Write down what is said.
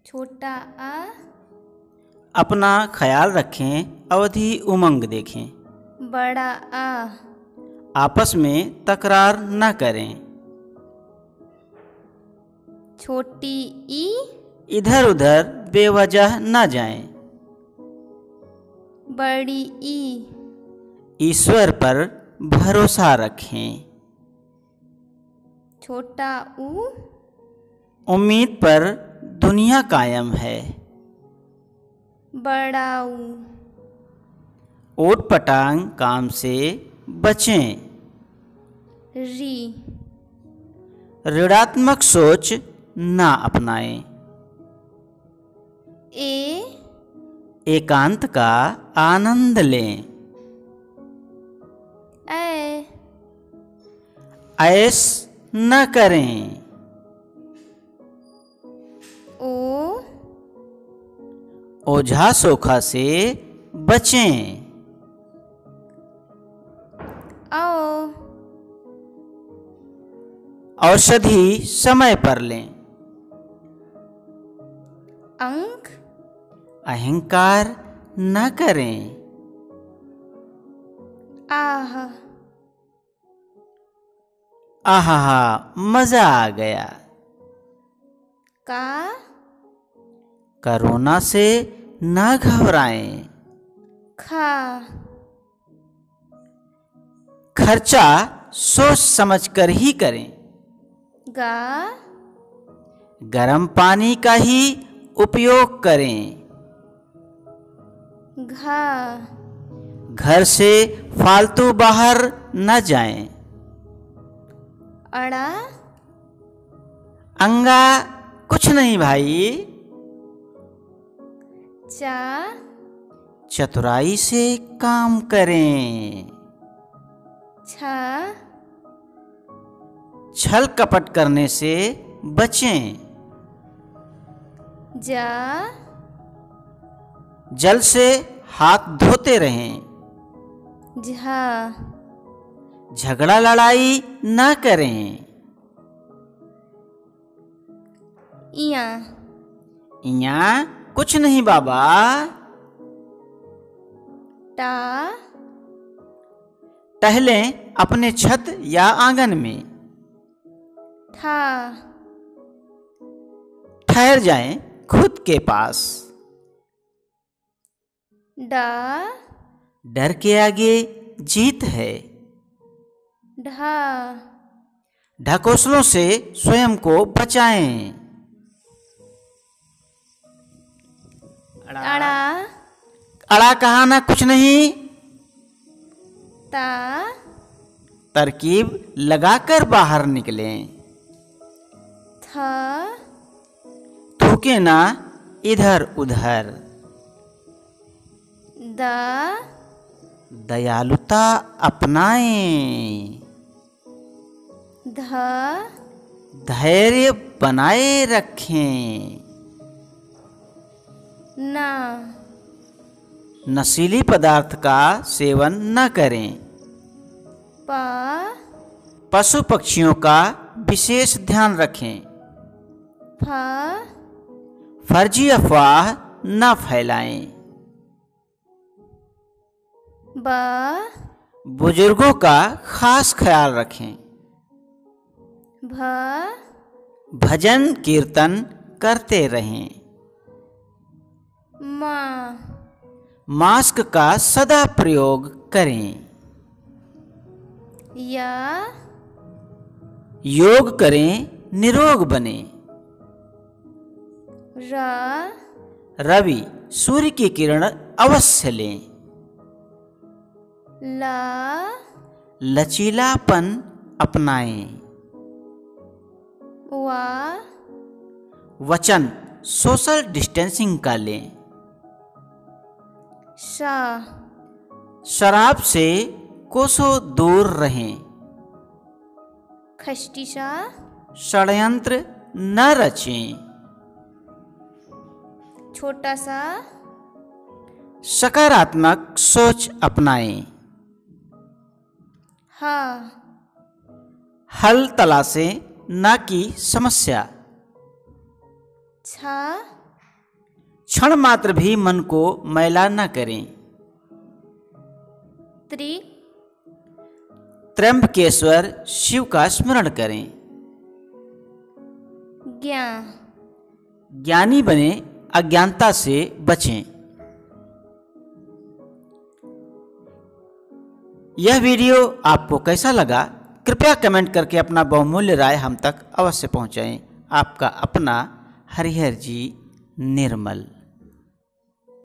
छोटा आ, अपना ख्याल रखें, अवधि उमंग देखें। बड़ा आ, आपस में तकरार न करें। छोटी ई, इधर उधर बेवजह न जाएं। बड़ी ई, ईश्वर पर भरोसा रखें। छोटा ऊ, उम्मीद पर दुनिया कायम है। बड़ा ऊ, ओट पटांग काम से बचें। री, ऋणात्मक सोच ना अपनाएं। ए, एकांत का आनंद लें। ऐ, ऐश न करें। ओ, ओझा सोखा से बचें। आओ, औषधि समय पर लें। अंक, अहंकार न करें। आह, आहा मजा आ गया। का, कोरोना से न घबराएं। खा, खर्चा सोच समझ कर ही करें। गा, गर्म पानी का ही उपयोग करें। घा, घर से फालतू बाहर न जाएं। अड़ा, अंगा कुछ नहीं भाई। चा, चतुराई से काम करें। छा, छल कपट करने से बचें। जा, जल से हाथ धोते रहें। झा, झगड़ा लड़ाई न करें। इया, इया कुछ नहीं बाबा। टा, टहलें अपने छत या आंगन में। था, ठहर जाएं खुद के पास। डा, डर के आगे जीत है। ढा, ढकोसलों से स्वयं को बचाएं। अड़ा, अड़ा कहाना कुछ नहीं। ता, तरकीब लगाकर बाहर निकलें। था, थूके ना इधर उधर। दा, दयालुता अपनाएं। धा, धैर्य बनाए रखें। ना, नशीली पदार्थ का सेवन न करें। पा, पशु पक्षियों का विशेष ध्यान रखें। फा, फर्जी अफवाह न फैलाएं। बा, बुजुर्गों का खास ख्याल रखें। भा, भजन कीर्तन करते रहें। मा, मास्क का सदा प्रयोग करें। या, योग करें, निरोग बने। रा, रवि सूर्य की किरण अवश्य लें। ला, लचीलापन अपनाएं। वा, वचन सोशल डिस्टेंसिंग का लें। शा, शराब से कोसों दूर रहें। खष्टिशा, षड्यंत्र न रचें। छोटा सा, सकारात्मक सोच अपनाएं। हा, हल तलाशें, ना कि समस्या। छा, क्षण मात्र भी मन को मैला न करें। त्रि त्र्यंबकेश्वर शिव का स्मरण करें। ज्ञा ज्ञानी बने, अज्ञानता से बचें। यह वीडियो आपको कैसा लगा, कृपया कमेंट करके अपना बहुमूल्य राय हम तक अवश्य पहुंचाएं। आपका अपना हरिहर जी निर्मल।